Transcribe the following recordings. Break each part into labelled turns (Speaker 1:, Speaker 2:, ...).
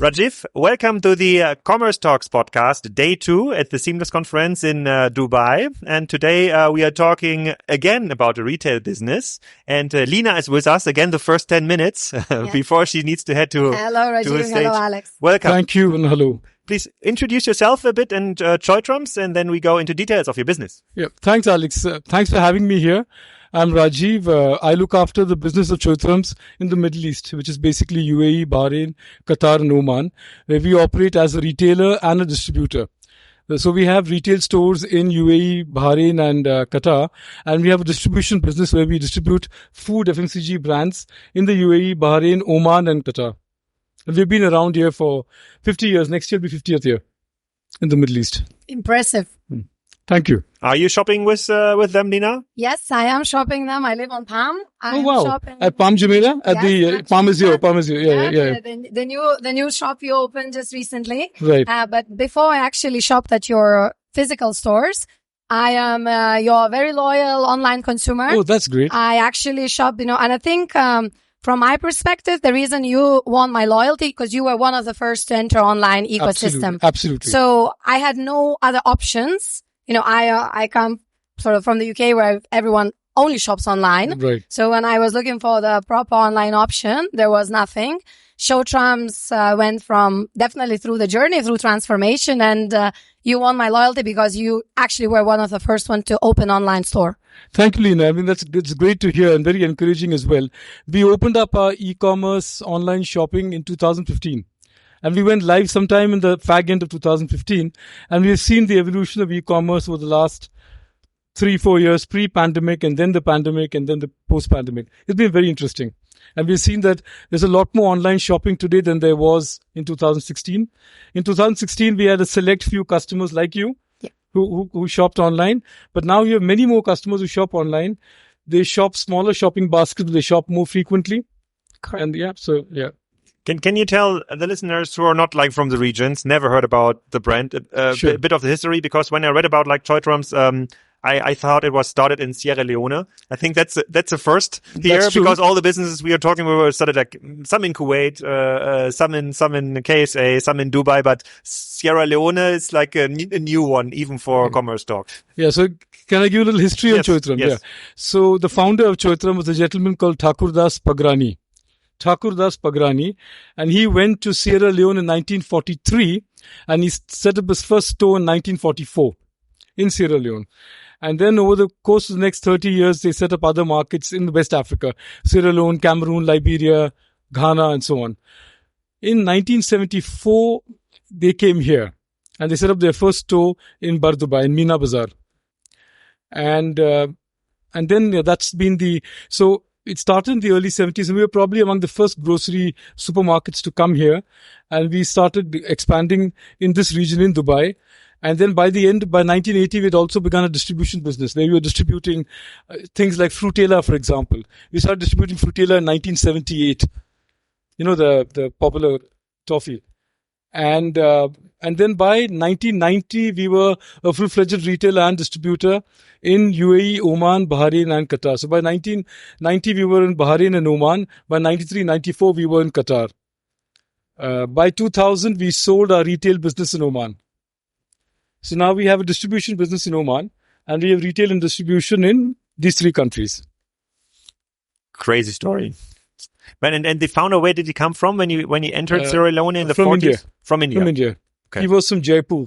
Speaker 1: Rajiv, welcome to the Commerce Talks podcast, day 2 at the Seamless Conference in Dubai. And today we are talking again about the retail business. And Lina is with us again the first 10 minutes before she needs to head to
Speaker 2: Hello, Rajiv.
Speaker 1: Hello,
Speaker 2: Alex.
Speaker 1: Welcome.
Speaker 3: Thank you and hello.
Speaker 1: Please introduce yourself a bit and Choitrums, and then we go into details of your business.
Speaker 3: Yeah, thanks, Alex. Thanks for having me here. I'm Rajiv. I look after the business of Choitrums in the Middle East, which is basically UAE, Bahrain, Qatar, and Oman, where we operate as a retailer and a distributor. So we have retail stores in UAE, Bahrain, and Qatar, and we have a distribution business where we distribute food FMCG brands in the UAE, Bahrain, Oman, and Qatar. And we've been around here for 50 years. Next year will be 50th year in the Middle East.
Speaker 2: Impressive.
Speaker 3: Thank you.
Speaker 1: Are you shopping with them, Lina?
Speaker 2: Yes, I am shopping them. I live on Palm.
Speaker 3: Oh, wow. At Palm Jumeirah? At the Palm is here. Palm is here. Yeah.
Speaker 2: The new shop you opened just recently.
Speaker 3: Right.
Speaker 2: But before I actually shopped at your physical stores, I am your very loyal online consumer.
Speaker 3: Oh, that's great.
Speaker 2: I actually shop, and I think from my perspective, the reason you won my loyalty because you were one of the first to enter online ecosystem.
Speaker 3: Absolutely.
Speaker 2: So I had no other options. I come sort of from the UK where everyone only shops online.
Speaker 3: Right.
Speaker 2: So when I was looking for the proper online option, there was nothing. Choitrums went from definitely through the journey, through transformation, and you won my loyalty because you actually were one of the first one to open online store.
Speaker 3: Thank you, Lina. I mean, it's great to hear and very encouraging as well. We opened up our e-commerce online shopping in 2015. And we went live sometime in the fag end of 2015. And we've seen the evolution of e-commerce over the last 3-4 years, pre-pandemic, and then the pandemic, and then the post-pandemic. It's been very interesting. And we've seen that there's a lot more online shopping today than there was in 2016. In 2016, we had a select few customers like you who shopped online. But now you have many more customers who shop online. They shop smaller shopping baskets. They shop more frequently.
Speaker 2: Correct.
Speaker 3: And
Speaker 1: Can you tell the listeners who are not like from the regions, never heard about the brand,
Speaker 3: Sure.
Speaker 1: a bit of the history? Because when I read about like Choitrums, I thought it was started in Sierra Leone. I think that's a first here because all the businesses we are talking about were started like some in Kuwait, some in KSA, some in Dubai, but Sierra Leone is like a new one even for Commerce Talk.
Speaker 3: Yeah, so can I give a little history on Choitram?
Speaker 1: Yes.
Speaker 3: Yeah. So the founder of Choitram was a gentleman called Thakurdas Pagrani, and he went to Sierra Leone in 1943 and he set up his first store in 1944 in Sierra Leone. And then over the course of the next 30 years, they set up other markets in West Africa, Sierra Leone, Cameroon, Liberia, Ghana, and so on. In 1974, they came here and they set up their first store in Barduba, in Mina Bazaar. And then that's been so it started in the early 70s, and we were probably among the first grocery supermarkets to come here. And we started expanding in this region in Dubai. And then by 1980, we had also begun a distribution business where we were distributing things like Frutella, for example. We started distributing Frutella in 1978. The popular toffee. And then by 1990, we were a full-fledged retailer and distributor in UAE, Oman, Bahrain, and Qatar. So by 1990, we were in Bahrain and Oman. By 93, 94, we were in Qatar. By 2000, we sold our retail business in Oman. So now we have a distribution business in Oman, and we have retail and distribution in these 3 countries.
Speaker 1: Crazy story. And the founder, where did he come from when he entered Sierra Leone in the 40s?
Speaker 3: India.
Speaker 1: From India.
Speaker 3: From India.
Speaker 1: Okay.
Speaker 3: He was from Jaipur.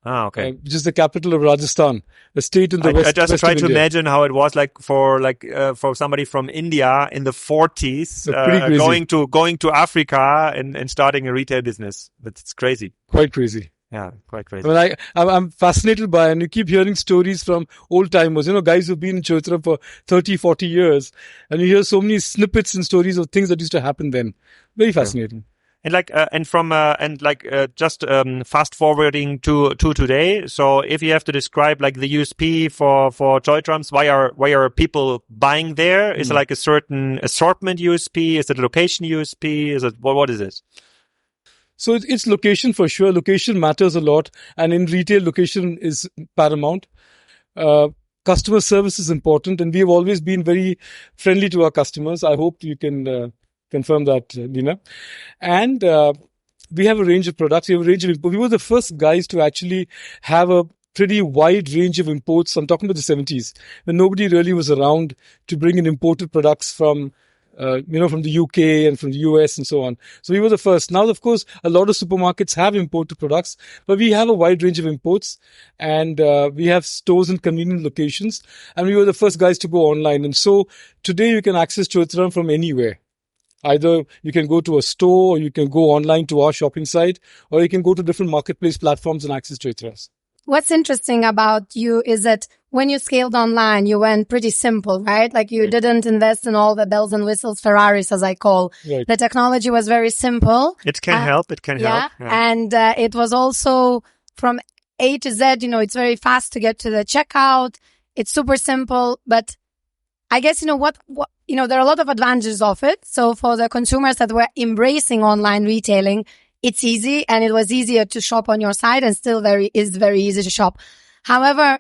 Speaker 1: Okay.
Speaker 3: Which is the capital of Rajasthan, a state in the west.
Speaker 1: I just
Speaker 3: west
Speaker 1: try
Speaker 3: of
Speaker 1: to
Speaker 3: India.
Speaker 1: imagine how it was like for somebody from India in the 40s, going to Africa and starting a retail business. But it's crazy.
Speaker 3: Quite crazy.
Speaker 1: Yeah, quite crazy.
Speaker 3: I mean, I'm fascinated by, and you keep hearing stories from old timers, guys who've been in Choitram for 30, 40 years, and you hear so many snippets and stories of things that used to happen then. Very fascinating.
Speaker 1: And just fast forwarding to today. So if you have to describe like the USP for Choitrums, why are people buying there? Is it like a certain assortment USP? Is it a location USP? Is it what is it?
Speaker 3: So it's location for sure. Location matters a lot, and in retail, location is paramount. Customer service is important, and we have always been very friendly to our customers. I hope you can confirm that, Lina. And We have a range of products. We were the first guys to actually have a pretty wide range of imports. I'm talking about the 70s, when nobody really was around to bring in imported products from from the UK and from the US and so on. So we were the first. Now, of course, a lot of supermarkets have imported products, but we have a wide range of imports, and we have stores in convenient locations, and we were the first guys to go online. And so today you can access Choitram from anywhere. Either you can go to a store, or you can go online to our shopping site, or you can go to different marketplace platforms and access Choitrams.
Speaker 2: What's interesting about you is that when you scaled online, you went pretty simple, right? Like you didn't invest in all the bells and whistles, Ferraris, as I call.
Speaker 3: Right.
Speaker 2: The technology was very simple.
Speaker 1: It can help. It can help.
Speaker 2: Yeah. And it was also from A to Z, it's very fast to get to the checkout. It's super simple. But I guess, there are a lot of advantages of it. So for the consumers that were embracing online retailing, it's easy, and it was easier to shop on your site, and still is very easy to shop. However,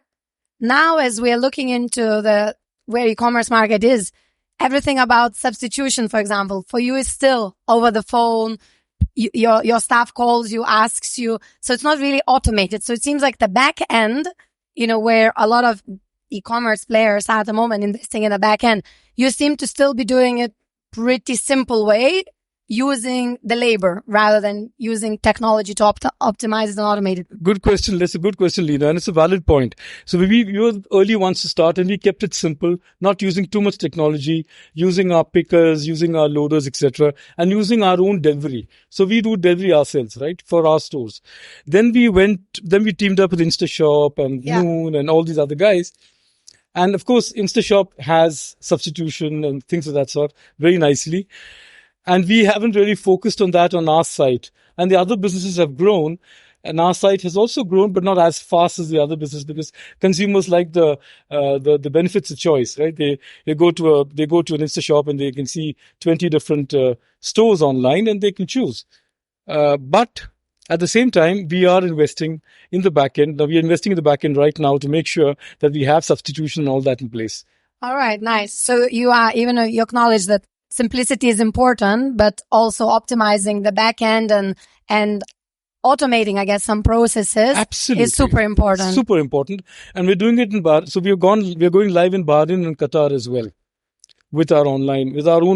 Speaker 2: now as we are looking into where e-commerce market is, everything about substitution, for example, for you is still over the phone. Your staff calls you, asks you. So it's not really automated. So it seems like the back end, where a lot of e-commerce players are at the moment investing in the back end, you seem to still be doing it pretty simple way, using the labor rather than using technology to optimize and automate it.
Speaker 3: Good question. That's a good question, Lina, and it's a valid point. So we were the early ones to start, and we kept it simple, not using too much technology, using our pickers, using our loaders, etc., and using our own delivery. So we do delivery ourselves, right, for our stores. Then we teamed up with InstaShop and Noon and all these other guys. And of course, InstaShop has substitution and things of that sort very nicely. And we haven't really focused on that on our site. And the other businesses have grown, and our site has also grown, but not as fast as the other business, because consumers like the benefits of choice, right? They go to an InstaShop and they can see 20 different stores online, and they can choose. But at the same time, we are investing in the back end. Now, we are investing in the back end right now to make sure that we have substitution and all that in place.
Speaker 2: All right, nice. So you acknowledge that simplicity is important, but also optimizing the back end and automating, I guess, some processes is super important.
Speaker 3: Super important. And we're doing it in Bahrain. So we're going live in Bahrain and Qatar as well with our own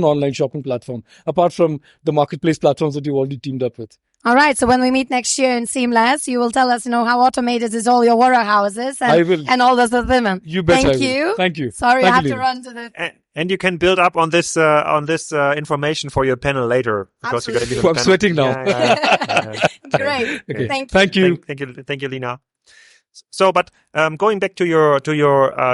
Speaker 3: online shopping platform, apart from the marketplace platforms that you've already teamed up with.
Speaker 2: All right. So when we meet next year in Seamless, you will tell us, how automated is all your warehouses and all those fulfillment.
Speaker 3: You bet.
Speaker 2: Thank you.
Speaker 3: Thank you.
Speaker 2: Sorry, I have to run to the.
Speaker 1: And you can build up on this information for your panel later, because you're going to be.
Speaker 3: I'm sweating now.
Speaker 2: Great.
Speaker 3: Okay.
Speaker 2: Thank you.
Speaker 1: Thank you, Lina. So, but going back to your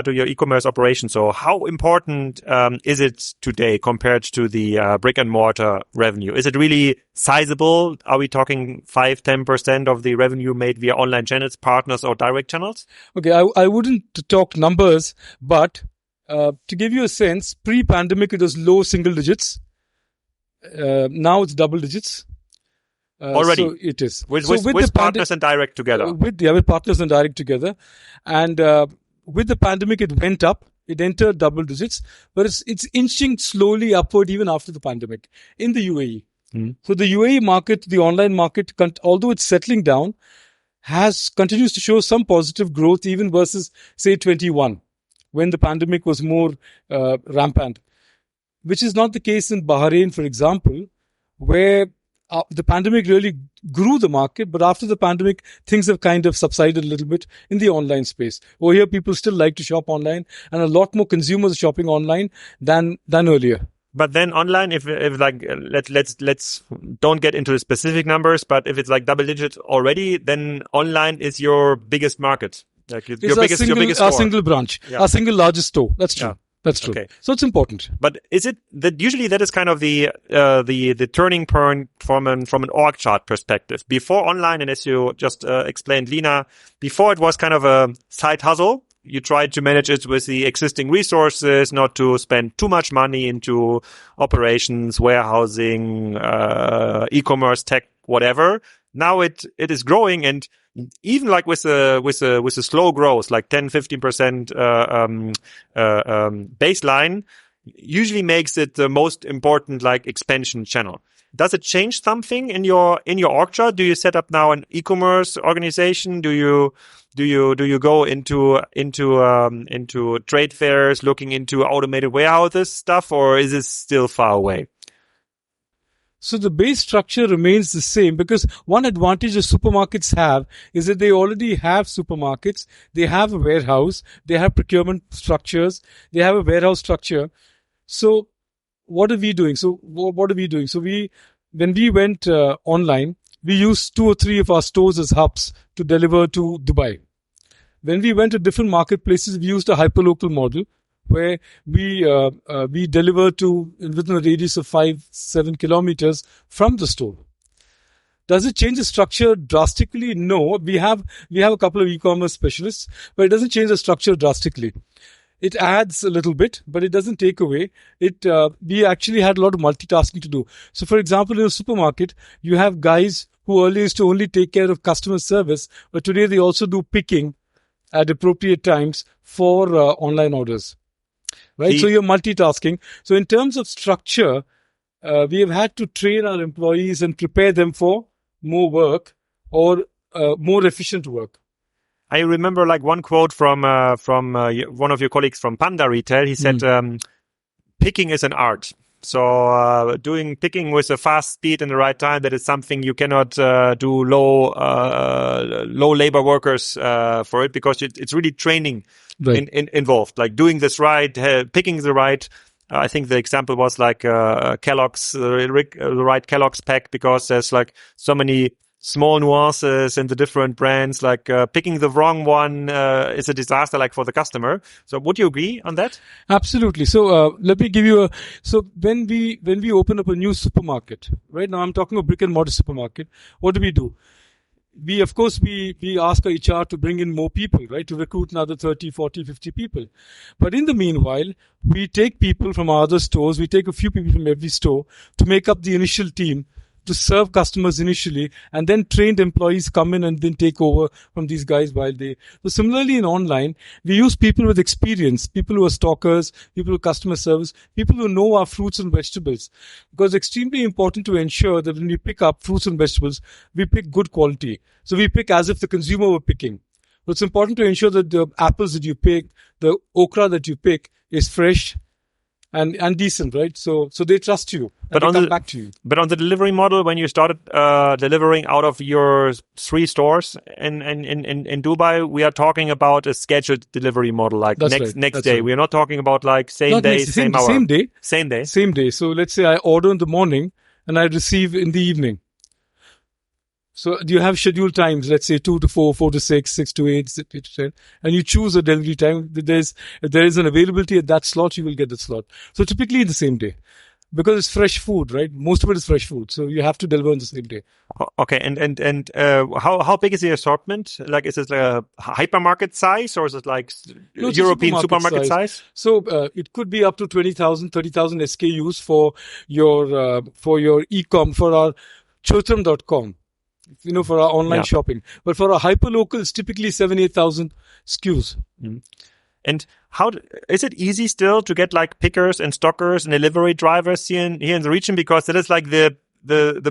Speaker 1: e-commerce operation, so how important is it today compared to the brick and mortar revenue? Is it really sizable? Are we talking 5-10% of the revenue made via online channels, partners, or direct channels?
Speaker 3: Okay, I wouldn't talk numbers, but to give you a sense, pre-pandemic it was low single digits. Now it's double digits.
Speaker 1: Already,
Speaker 3: so it is
Speaker 1: with partners and direct together.
Speaker 3: With partners and direct together, and with the pandemic, it went up. It entered double digits, but it's inching slowly upward even after the pandemic in the UAE. So the UAE market, the online market, although it's settling down, continues to show some positive growth even versus say 21, when the pandemic was more rampant, which is not the case in Bahrain, for example, where the pandemic really grew the market, but after the pandemic, things have kind of subsided a little bit in the online space. Over here, people still like to shop online, and a lot more consumers are shopping online than earlier.
Speaker 1: But then online, if like let's don't get into the specific numbers, but if it's like double digits already, then online is your biggest market, like your biggest store.
Speaker 3: Our single branch, our single largest store. That's true.
Speaker 1: Yeah.
Speaker 3: That's true.
Speaker 1: Okay.
Speaker 3: So it's important.
Speaker 1: But is it that usually that is kind of the turning point from an org chart perspective? Before online, and as you just explained, Lina, before it was kind of a side hustle. You tried to manage it with the existing resources, not to spend too much money into operations, warehousing, e-commerce, tech, whatever. Now it is growing, and even like with a slow growth, like 10-15% baseline, usually makes it the most important like expansion channel. Does it change something in your org chart? Do you set up now an e-commerce organization? Do you go into trade fairs, looking into automated warehouses stuff, or is it still far away?
Speaker 3: So the base structure remains the same, because one advantage the supermarkets have is that they already have supermarkets, they have a warehouse, they have procurement structures, they have a warehouse structure. So what are we doing? So when we went online, we used 2 or 3 of our stores as hubs to deliver to Dubai. When we went to different marketplaces, we used a hyperlocal model where we deliver to within a radius of 5-7 kilometers from the store. Does it change the structure drastically? No. We have a couple of e-commerce specialists, but it doesn't change the structure drastically. It adds a little bit, but it doesn't take away. We actually had a lot of multitasking to do. So, for example, in a supermarket, you have guys who earlier used to only take care of customer service, but today they also do picking at appropriate times for online orders. Right? So you're multitasking. So in terms of structure, we have had to train our employees and prepare them for more work or more efficient work.
Speaker 1: I remember like one quote from one of your colleagues from Panda Retail. He said, picking is an art. So doing picking with a fast speed and the right time, that is something you cannot do low labor workers for it, because it's really training involved, like doing this right, picking the right. I think the example was like Kellogg's, the right Kellogg's pack, because there's like so many small nuances in the different brands, like picking the wrong one is a disaster, like for the customer. So would you agree on that?
Speaker 3: Absolutely. So let me give you so when we open up a new supermarket, right now I'm talking a brick and mortar supermarket, what do? We ask our HR to bring in more people, right? To recruit another 30, 40, 50 people. But in the meanwhile, we take people from our other stores, we take a few people from every store to make up the initial team to serve customers initially, and then trained employees come in and then take over from these guys while they. So similarly in online, we use people with experience, people who are stockers, people who are customer service, people who know our fruits and vegetables. Because it's extremely important to ensure that when we pick up fruits and vegetables, we pick good quality. So we pick as if the consumer were picking. So it's important to ensure that the apples that you pick, the okra that you pick is fresh and decent, right? So they trust you. But they come back to you.
Speaker 1: But on the delivery model, when you started delivering out of your 3 stores in Dubai, we are talking about a scheduled delivery model, like next day. Right. We are not talking about like same day, same hour.
Speaker 3: Same day. So let's say I order in the morning and I receive in the evening. So do you have scheduled times, let's say 2 to 4, 4 to 6, 6 to 8, 8 to 10, and you choose a delivery time. If there is an availability at that slot, you will get the slot. So typically in the same day, because it's fresh food, right? Most of it is fresh food, so you have to deliver on the same day.
Speaker 1: Okay, and how big is the assortment? Like, is it like a hypermarket size, or is it like European supermarket size?
Speaker 3: So it could be up to 20,000, 30,000 SKUs for your e-com, for our chotram.com. For our online shopping. But for our hyperlocal, it's typically 7,000-8,000 SKUs.
Speaker 1: Mm. And how is it easy still to get like pickers and stockers and delivery drivers here in the region? Because that is like the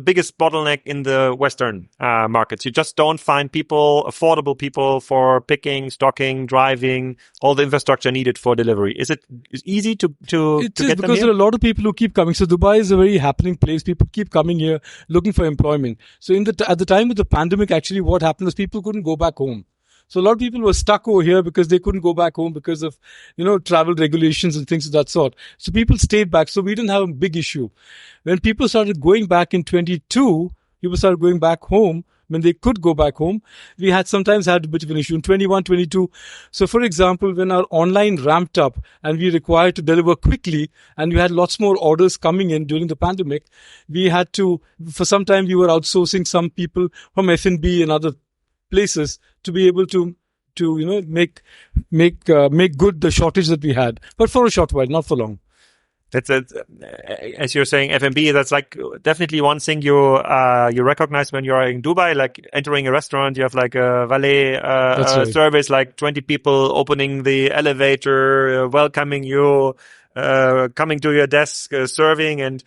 Speaker 1: biggest bottleneck in the Western markets. You just don't find affordable people for picking, stocking, driving, all the infrastructure needed for delivery. Is it easy to get them here?
Speaker 3: Because there are a lot of people who keep coming. So Dubai is a very happening place. People keep coming here looking for employment. So at the time of the pandemic, actually what happened is people couldn't go back home. So a lot of people were stuck over here because they couldn't go back home because of, travel regulations and things of that sort. So people stayed back. So we didn't have a big issue. When people started going back in 22, people started going back home. When they could go back home, we sometimes had a bit of an issue in 21, 22. So for example, when our online ramped up and we required to deliver quickly and we had lots more orders coming in during the pandemic, we had to, for some time we were outsourcing some people from F&B and other places to be able to make good the shortage that we had, but for a short while, not for long.
Speaker 1: That's as you're saying, F&B. That's like definitely one thing you recognize when you're in Dubai. Like entering a restaurant, you have like a valet service, like 20 people opening the elevator, welcoming you, coming to your desk, serving, and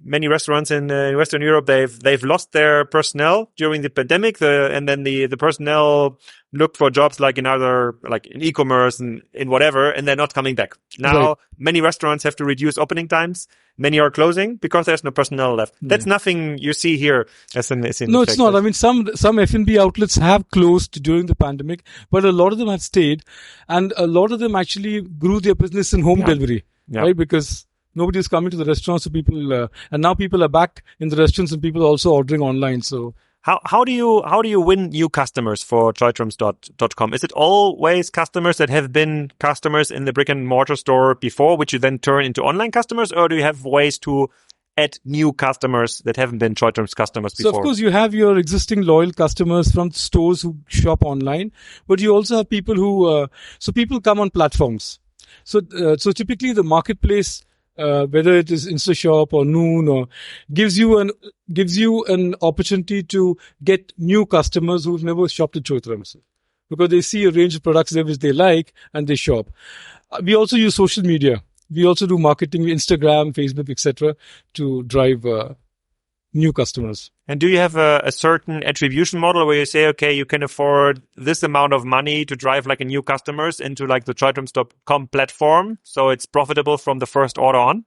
Speaker 1: many restaurants in Western Europe, they've lost their personnel during the pandemic. And then the personnel looked for jobs like in e-commerce and in whatever, and they're not coming back. Now, many restaurants have to reduce opening times. Many are closing because there's no personnel left. That's nothing you see here as an
Speaker 3: No, it's not. I mean, some F&B outlets have closed during the pandemic, but a lot of them have stayed, and a lot of them actually grew their business in home delivery, right? Because nobody is coming to the restaurants, so people, and now people are back in the restaurants, and people are also ordering online. So
Speaker 1: how do you win new customers for joytrums.com? Is it always customers that have been customers in the brick and mortar store before, which you then turn into online customers, or do you have ways to add new customers that haven't been Joytrums customers before?
Speaker 3: So of course you have your existing loyal customers from stores who shop online, but you also have people who so people come on platforms. So typically the marketplace, whether it is InstaShop or Noon, or gives you an opportunity to get new customers who've never shopped at Joytrums, because they see a range of products there which they like and they shop. We also use social media. We also do marketing, Instagram, Facebook, etc., to drive new customers.
Speaker 1: And do you have a certain attribution model where you say, okay, you can afford this amount of money to drive like a new customers into like the Joytrums.com platform, so it's profitable from the first order on?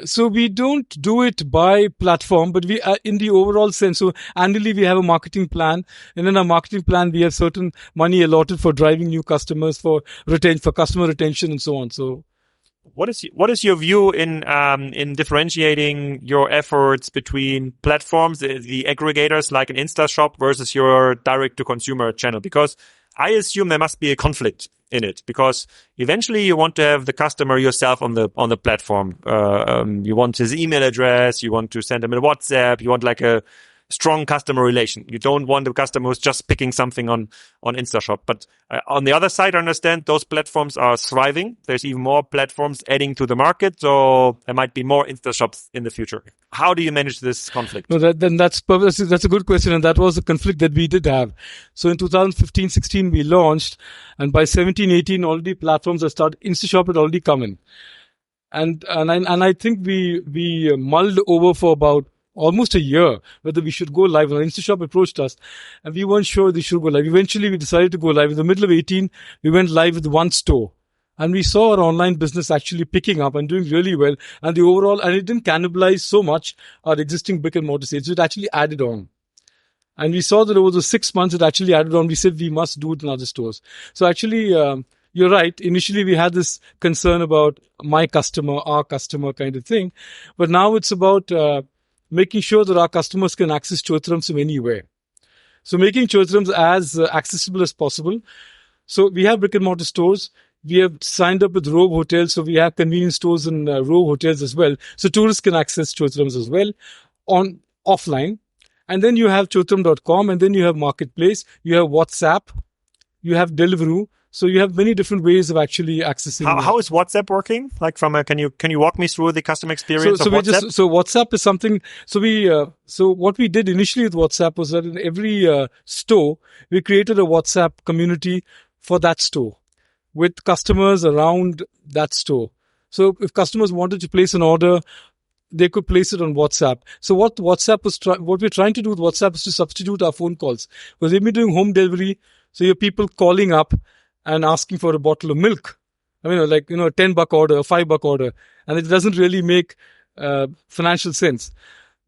Speaker 3: So we don't do it by platform, but we are in the overall sense. So annually we have a marketing plan, and in our marketing plan we have certain money allotted for driving new customers, for customer retention, and so on. So
Speaker 1: what is your view in differentiating your efforts between platforms, the aggregators like an InstaShop versus your direct to consumer channel? Because I assume there must be a conflict in it, because eventually you want to have the customer yourself on the platform. You want his email address, you want to send him a WhatsApp, you want like a strong customer relation. You don't want the customer who's just picking something on InstaShop. But on the other side, I understand those platforms are thriving. There's even more platforms adding to the market, so there might be more InstaShops in the future. How do you manage this conflict?
Speaker 3: No, that's a good question, and that was a conflict that we did have. So in 2015-16 we launched, and by 17-18 already platforms have started. InstaShop had already come in, and I think we mulled over for about almost a year whether we should go live. InstaShop approached us and we weren't sure they should go live. Eventually we decided to go live. In the middle of 18, we went live with one store, and we saw our online business actually picking up and doing really well. And it didn't cannibalize so much our existing brick and mortar sales. It actually added on. And we saw that over the 6 months, it actually added on. We said we must do it in other stores. So actually, you're right. Initially, we had this concern about my customer, our customer kind of thing. But now it's about making sure that our customers can access Joytrums from anywhere. So making Joytrums as accessible as possible. So we have brick and mortar stores. We have signed up with Rove Hotels. So we have convenience stores in Rove Hotels as well. So tourists can access Joytrums as well on offline. And then you have Joytrum.com, and then you have Marketplace. You have WhatsApp. You have Deliveroo. So you have many different ways of actually accessing.
Speaker 1: How is WhatsApp working? Like can you walk me through the customer experience of WhatsApp?
Speaker 3: So WhatsApp is something. So what we did initially with WhatsApp was that in every store we created a WhatsApp community for that store with customers around that store. So if customers wanted to place an order, they could place it on WhatsApp. So what we're trying to do with WhatsApp is to substitute our phone calls, because we've been doing home delivery. So you have people calling up and asking for a bottle of milk. I mean, like, a $10 order, a $5 order. And it doesn't really make financial sense.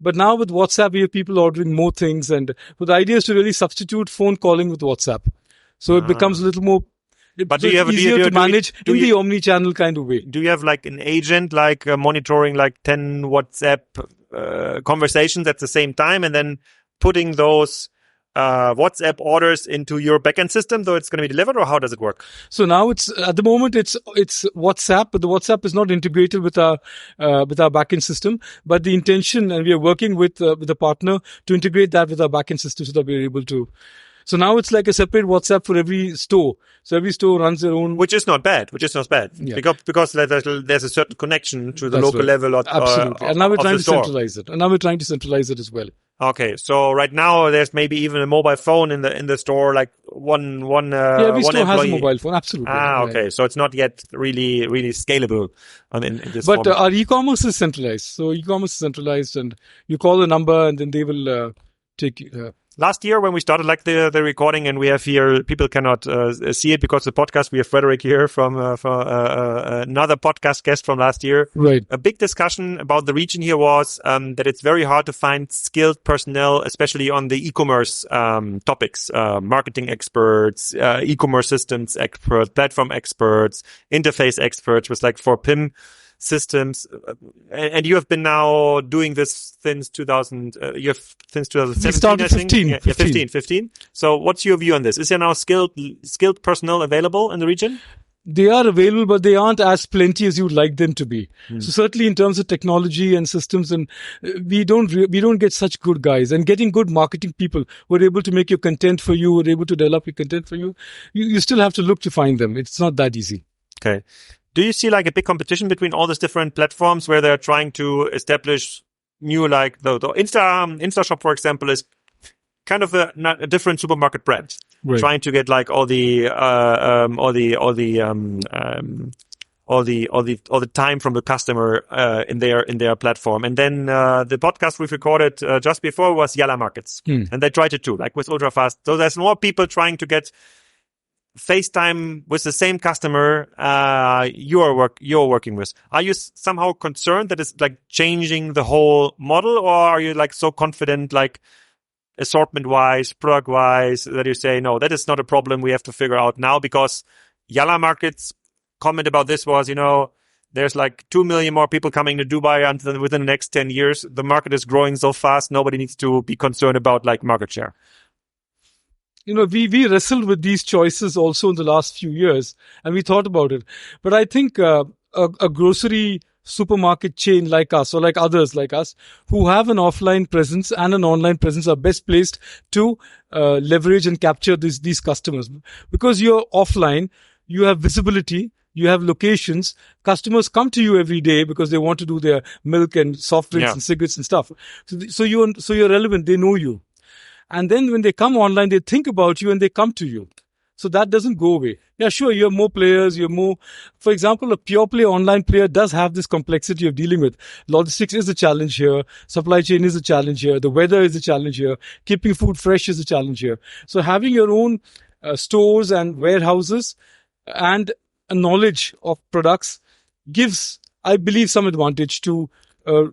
Speaker 3: But now with WhatsApp, we have people ordering more things. And the idea is to really substitute phone calling with WhatsApp. So it becomes a little more easier to manage in the omni-channel kind of way.
Speaker 1: Do you have like an agent, like monitoring like 10 WhatsApp conversations at the same time, and then putting those WhatsApp orders into your backend system, though it's going to be delivered, or how does it work?
Speaker 3: So now at the moment it's WhatsApp, but the WhatsApp is not integrated with our backend system. But the intention, and we are working with a partner to integrate that with our backend system so that we're able to. So now it's like a separate WhatsApp for every store. So every store runs their own.
Speaker 1: Which is not bad. Yeah. Because there's a certain connection to the local level.
Speaker 3: Absolutely. And now we're trying to centralize it. And now we're trying to centralize it as well.
Speaker 1: Okay, so right now there's maybe even a mobile phone in the store, like one
Speaker 3: every
Speaker 1: one
Speaker 3: store has a
Speaker 1: employee.
Speaker 3: mobile phone, absolutely.
Speaker 1: Okay, so it's not yet really scalable in this
Speaker 3: But
Speaker 1: format.
Speaker 3: our e-commerce is centralized. So e-commerce is centralized, and you call the number, and then they will take you.
Speaker 1: Last year when we started like the recording, and we have here, people cannot see it because the podcast, we have Frederick here from another podcast guest from last year.
Speaker 3: Right.
Speaker 1: A big discussion about the region here was that it's very hard to find skilled personnel, especially on the e-commerce topics, marketing experts, e-commerce systems experts, platform experts, interface experts, was like for PIM systems, and you have been now doing this since 2000. You have since 2017.
Speaker 3: We started 15.
Speaker 1: 15. So, what's your view on this? Is there now skilled personnel available in the region?
Speaker 3: They are available, but they aren't as plenty as you would like them to be. So certainly in terms of technology and systems, and we don't get such good guys. And getting good marketing people who are able to make your content for you, who are able to develop your content for you, you still have to look to find them. It's not that easy.
Speaker 1: Okay. Do you see like a big competition between all these different platforms where they're trying to establish new, like the Insta Shop, for example, is kind of a different supermarket brand,
Speaker 3: Right.
Speaker 1: trying to get like all the time from the customer in their platform. And then the podcast we've recorded just before was Yalla Markets, and they tried it too, like with ultra-fast. So there's more people trying to get FaceTime with the same customer you're working with. Are you somehow concerned that it's like changing the whole model, or are you like so confident, like assortment wise, product wise, that you say no, that is not a problem we have to figure out now? Because Yalla Markets comment about this was, there's like 2 million more people coming to Dubai until within the next 10 years. The market is growing so fast, nobody needs to be concerned about like market share.
Speaker 3: We wrestled with these choices also in the last few years, and we thought about it. But I think a grocery supermarket chain like us, or like others like us, who have an offline presence and an online presence, are best placed to leverage and capture these customers. Because you're offline, you have visibility, you have locations. Customers come to you every day because they want to do their milk and soft drinks and cigarettes and stuff. So you're relevant. They know you. And then when they come online, they think about you and they come to you. So that doesn't go away. Yeah, sure, you have more players, for example, a pure play online player does have this complexity of dealing with. Logistics is a challenge here. Supply chain is a challenge here. The weather is a challenge here. Keeping food fresh is a challenge here. So having your own stores and warehouses and a knowledge of products gives, I believe, some advantage to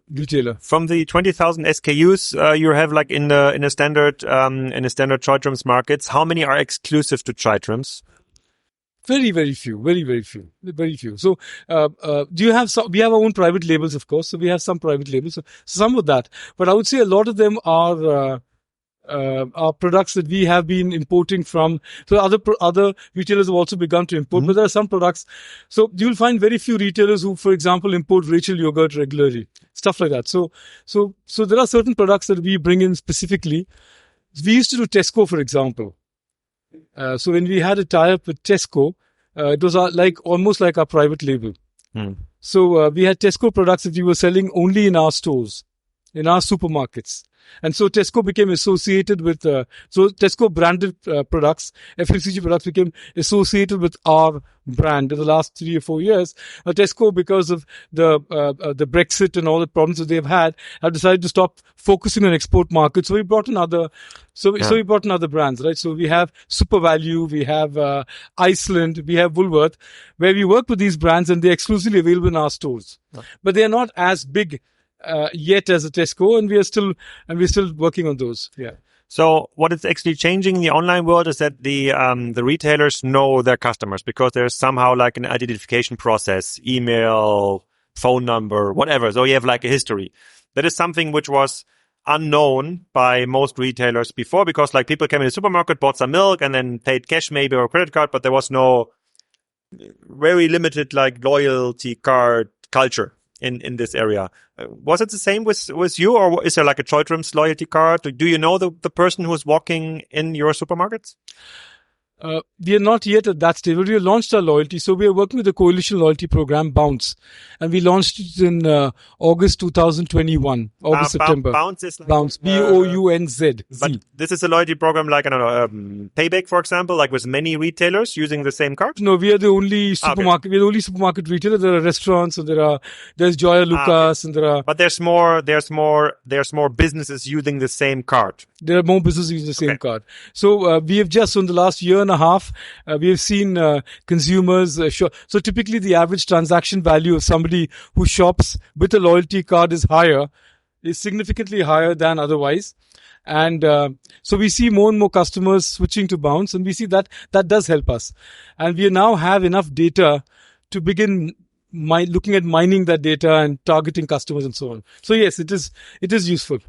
Speaker 3: retailer.
Speaker 1: From the 20,000 SKUs you have like in a standard Choitrums markets, how many are exclusive to Choitrums?
Speaker 3: Very, very few. Very, very few. Very few. So, we have our own private labels, of course. So we have some private labels. So some of that, but I would say a lot of them are products that we have been importing from. So other retailers have also begun to import, but there are some products. So you'll find very few retailers who, for example, import Rachel yogurt regularly, stuff like that. So there are certain products that we bring in specifically. We used to do Tesco, for example. So when we had a tie-up with Tesco, it was almost like our private label. So we had Tesco products that we were selling only in our stores, in our supermarkets. And so Tesco became associated with, so Tesco branded products, FMCG products became associated with our brand in the last 3 or 4 years. Tesco, because of the Brexit and all the problems that they've had, have decided to stop focusing on export markets. So we brought in other brands, right? So we have Super Value, we have Iceland, we have Woolworth, where we work with these brands and they're exclusively available in our stores. But they are not as big yet as a Tesco, and we're still working on those. Yeah.
Speaker 1: So what is actually changing in the online world is that the retailers know their customers, because there's somehow like an identification process, email, phone number, whatever. So you have like a history. That is something which was unknown by most retailers before, because like people came in the supermarket, bought some milk, and then paid cash maybe or credit card, but there was no very limited like loyalty card culture in this area. Was it the same with you, or is there like a Choitrums loyalty card? Do you know the person who's walking in your supermarkets?
Speaker 3: We are not yet at that stage, but we have launched our loyalty. So we are working with the coalition loyalty program, Bounce. And we launched it in August 2021, September.
Speaker 1: Bounce is like
Speaker 3: Bounce, B-O-U-N-Z.
Speaker 1: But this is a loyalty program like, I don't know, Payback, for example, like with many retailers using the same card?
Speaker 3: No, we are the only supermarket. Okay. We're the only supermarket retailer. There are restaurants, and there's Joya Lucas, and there are.
Speaker 1: But there's more businesses using the same card.
Speaker 3: There are more businesses using the same card. So we have just, in the last year and a half, we have seen consumers so typically the average transaction value of somebody who shops with a loyalty card is significantly higher than otherwise. And so we see more and more customers switching to Bounce, and we see that does help us. And we now have enough data to begin looking at mining that data and targeting customers and so on. So yes, it is useful.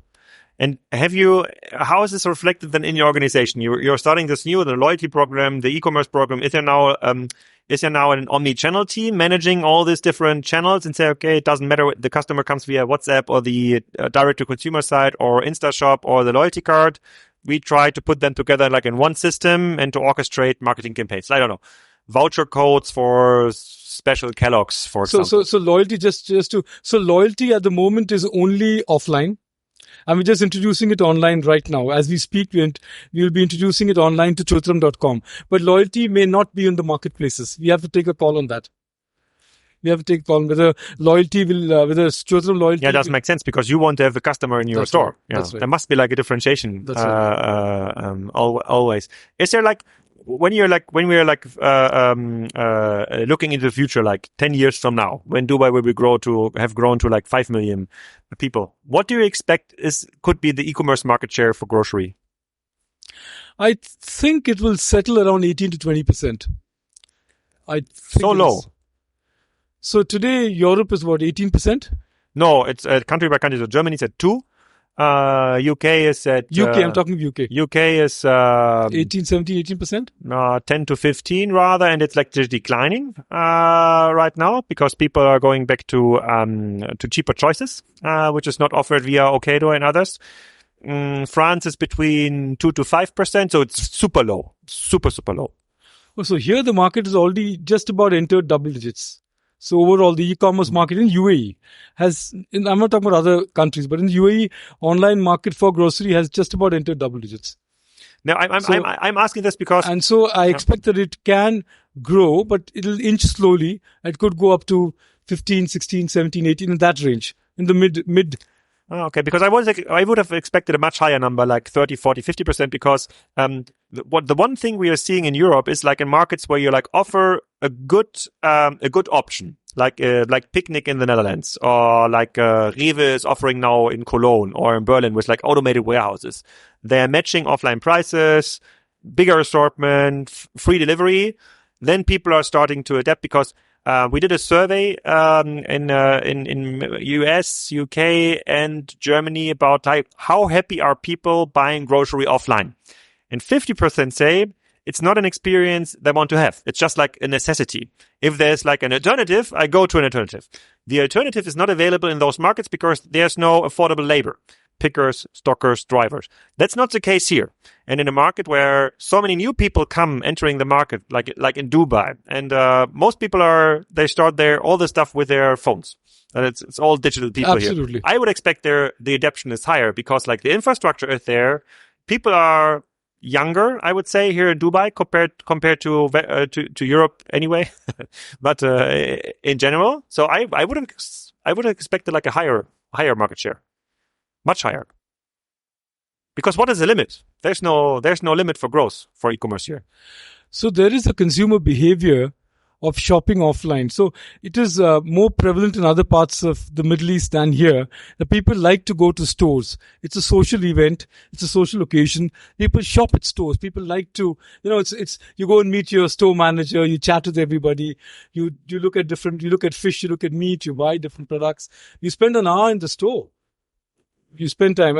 Speaker 1: And how is this reflected then in your organization? You're starting the loyalty program, the e-commerce program. Is there now an omni-channel team managing all these different channels and say, okay, it doesn't matter, the customer comes via WhatsApp or the direct-to-consumer site or InstaShop or the loyalty card. We try to put them together like in one system and to orchestrate marketing campaigns. I don't know, voucher codes for special Kellogg's, for example.
Speaker 3: So loyalty loyalty at the moment is only offline. And we're just introducing it online right now. As we speak, we'll be introducing it online to chotram.com. But loyalty may not be in the marketplaces. We have to take a call on that. We have to take a call on whether loyalty whether Chotram loyalty.
Speaker 1: Yeah, it does make sense because you want to have the customer in your store.
Speaker 3: Right.
Speaker 1: Yeah.
Speaker 3: That's right.
Speaker 1: There must be like a differentiation.
Speaker 3: That's right.
Speaker 1: Always. Is there like, when we're looking into the future, like 10 years from now, when Dubai will have grown to like 5 million people, what do you expect could be the e-commerce market share for grocery?
Speaker 3: I think it will settle around 18 to 20%.
Speaker 1: So low.
Speaker 3: So today Europe is what, 18%?
Speaker 1: No, it's country by country. So Germany's at 2. UK is at...
Speaker 3: I'm talking UK.
Speaker 1: UK is...
Speaker 3: 18, 17, 18%?
Speaker 1: 10 to 15 rather, and it's like just declining right now because people are going back to cheaper choices, which is not offered via Ocado and others. France is between 2 to 5%, so it's super low. Super low.
Speaker 3: Oh, so here the market is already just about entered double digits. So overall, the e-commerce market in UAE I'm not talking about other countries, but in the UAE, online market for grocery has just about entered double digits.
Speaker 1: Now, I'm asking this because...
Speaker 3: And so I expect that it can grow, but it'll inch slowly. It could go up to 15, 16, 17, 18, in that range, in the mid.
Speaker 1: Oh, okay, because I would have expected a much higher number, like 30, 40, 50%, because the one thing we are seeing in Europe is like in markets where you like offer a good option, like Picnic in the Netherlands, or like Rewe is offering now in Cologne or in Berlin with like automated warehouses. They're matching offline prices, bigger assortment, free delivery. Then people are starting to adapt because we did a survey in US, UK, and Germany about like how happy are people buying grocery offline, and 50% say it's not an experience they want to have. It's just like a necessity. If there's like an alternative, I go to an alternative. The alternative is not available in those markets because there's no affordable labor. Pickers, stockers, drivers. That's not the case here. And in a market where so many new people come entering the market, like in Dubai, and most people they start all the stuff with their phones. And it's all digital people.
Speaker 3: Absolutely.
Speaker 1: Here. I would expect the adoption is higher because like the infrastructure is there. People are younger, I would say, here in Dubai compared to Europe anyway, but in general. So I would have expected like a higher market share. Much higher. Because what is the limit? There's no limit for growth for e-commerce here.
Speaker 3: So there is a consumer behavior of shopping offline. So it is more prevalent in other parts of the Middle East than here. The people like to go to stores. It's a social event. It's a social occasion. People shop at stores. People like to, it's you go and meet your store manager. You chat with everybody. You look at you look at fish. You look at meat. You buy different products. You spend an hour in the store. You spend time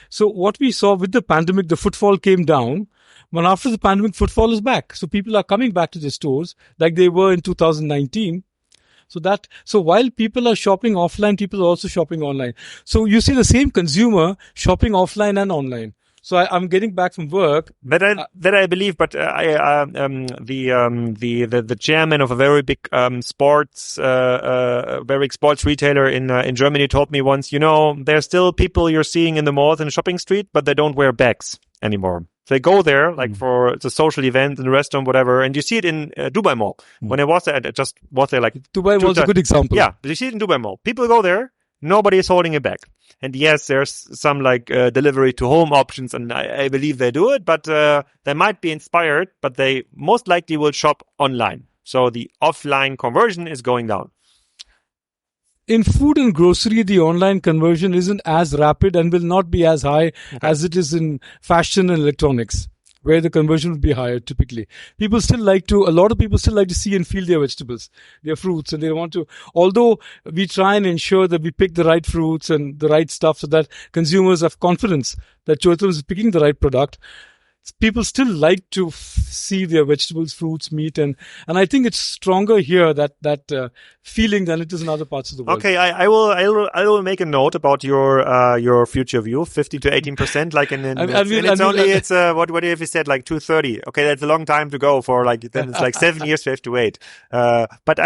Speaker 3: so what we saw with the pandemic, the footfall came down. But after the pandemic, footfall is back. So people are coming back to the stores like they were in 2019. So while people are shopping offline, people are also shopping online. So you see the same consumer shopping offline and online. So I'm getting back from work.
Speaker 1: That I believe, but the chairman of a very big sports retailer in Germany told me once, there's still people you're seeing in the malls and shopping street, but they don't wear bags anymore. They go there like for the social event in the restaurant, whatever, and you see it in Dubai Mall. When I was there, I just was there like
Speaker 3: Dubai was a good example.
Speaker 1: Yeah, you see it in Dubai Mall. People go there. Nobody is holding it back. And yes, there's some like delivery to home options, and I believe they do it, but they might be inspired, but they most likely will shop online. So the offline conversion is going down.
Speaker 3: In food and grocery, the online conversion isn't as rapid and will not be as high as it is in fashion and electronics, where the conversion would be higher typically. A lot of people still like to see and feel their vegetables, their fruits, and they want to, although we try and ensure that we pick the right fruits and the right stuff so that consumers have confidence that Choithrams is picking the right product, people still like to see their vegetables, fruits, meat, and I think it's stronger here, that feeling, than it is in other parts of the world.
Speaker 1: Okay, I will make a note about your future view, 50 to 18%, like what if you said like 230? Okay, that's a long time to go for, like, then it's like 7 years we have to wait. But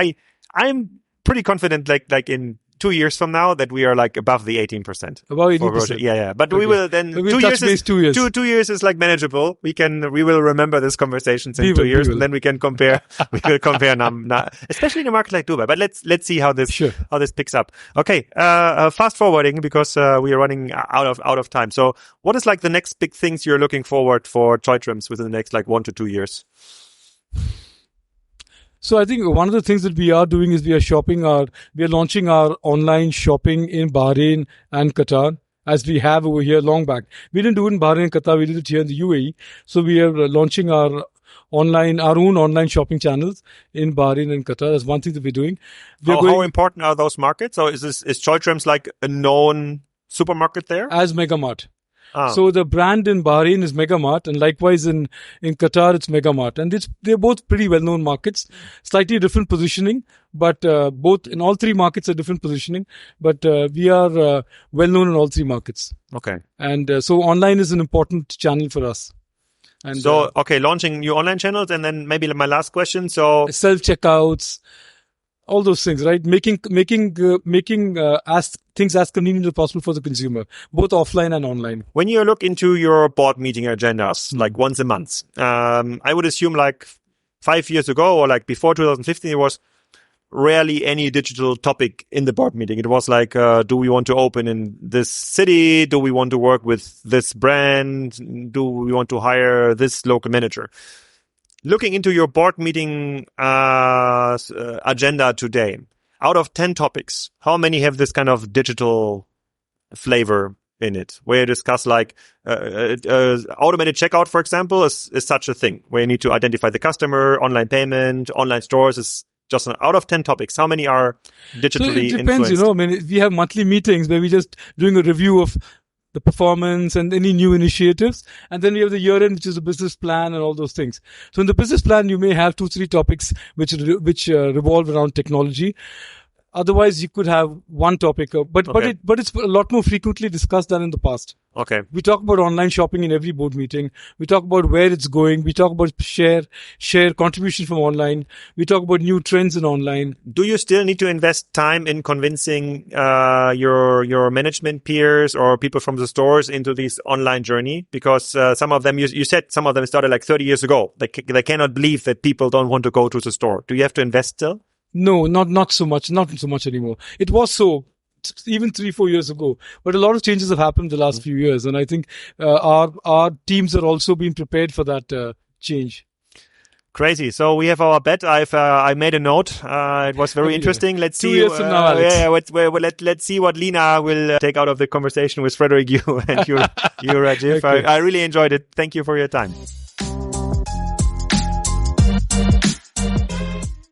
Speaker 1: I'm pretty confident, like in 2 years from now, that we are like above the 18%.
Speaker 3: About 18%.
Speaker 1: Yeah. But okay. We will then.
Speaker 3: We'll 2 years is 2 years.
Speaker 1: 2 years is like manageable. We will remember this conversations in 2 years, and then we can compare. We will compare especially in a market like Dubai. But let's see how this picks up. Okay. Fast forwarding, because we are running out of time. So what is like the next big things you're looking forward for Choithrams within the next like 1 to 2 years?
Speaker 3: So I think one of the things that we are doing is we are launching our online shopping in Bahrain and Qatar, as we have over here long back. We didn't do it in Bahrain and Qatar, we did it here in the UAE. So we are launching our own online shopping channels in Bahrain and Qatar. That's one thing that we're doing.
Speaker 1: How important are those markets? So is Choithrams like a known supermarket there?
Speaker 3: As Megamart. So the brand in Bahrain is Megamart, and likewise in Qatar it's Megamart, and they're both pretty well-known markets, slightly different positioning, but both in all three markets are different positioning, but we are well-known in all three markets.
Speaker 1: Okay.
Speaker 3: And so online is an important channel for us. And
Speaker 1: so launching new online channels, and then maybe my last question. So
Speaker 3: self-checkouts, all those things, right? Making things as convenient as possible for the consumer, both offline and online.
Speaker 1: When you look into your board meeting agendas, like once a month, I would assume like 5 years ago or like before 2015, there was rarely any digital topic in the board meeting. It was like, do we want to open in this city? Do we want to work with this brand? Do we want to hire this local manager? Looking into your board meeting agenda today, out of 10 topics, how many have this kind of digital flavor in it? Where you discuss like automated checkout, for example, is such a thing where you need to identify the customer, online payment, online stores is just out of 10 topics. How many are digitally
Speaker 3: influenced? It depends, we have monthly meetings where we're just doing a review of the performance and any new initiatives. And then we have the year-end, which is the business plan and all those things. So in the business plan, you may have 2-3 topics which revolve around technology. Otherwise, you could have one topic, but it's a lot more frequently discussed than in the past.
Speaker 1: Okay.
Speaker 3: We talk about online shopping in every board meeting. We talk about where it's going. We talk about share contribution from online. We talk about new trends in online.
Speaker 1: Do you still need to invest time in convincing your management peers or people from the stores into this online journey? Because some of them, you said some of them started like 30 years ago. They cannot believe that people don't want to go to the store. Do you have to invest still?
Speaker 3: No, not so much. Not so much anymore. It was so even 3-4 years ago, but a lot of changes have happened the last few years, and I think our teams are also being prepared for that change.
Speaker 1: Crazy. So we have our bet. I made a note. It was very interesting. Let's see.
Speaker 3: 2 years from now, Alex.
Speaker 1: Let's see what Lina will take out of the conversation with Frederick, you and you, Rajiv. Okay. I really enjoyed it. Thank you for your time.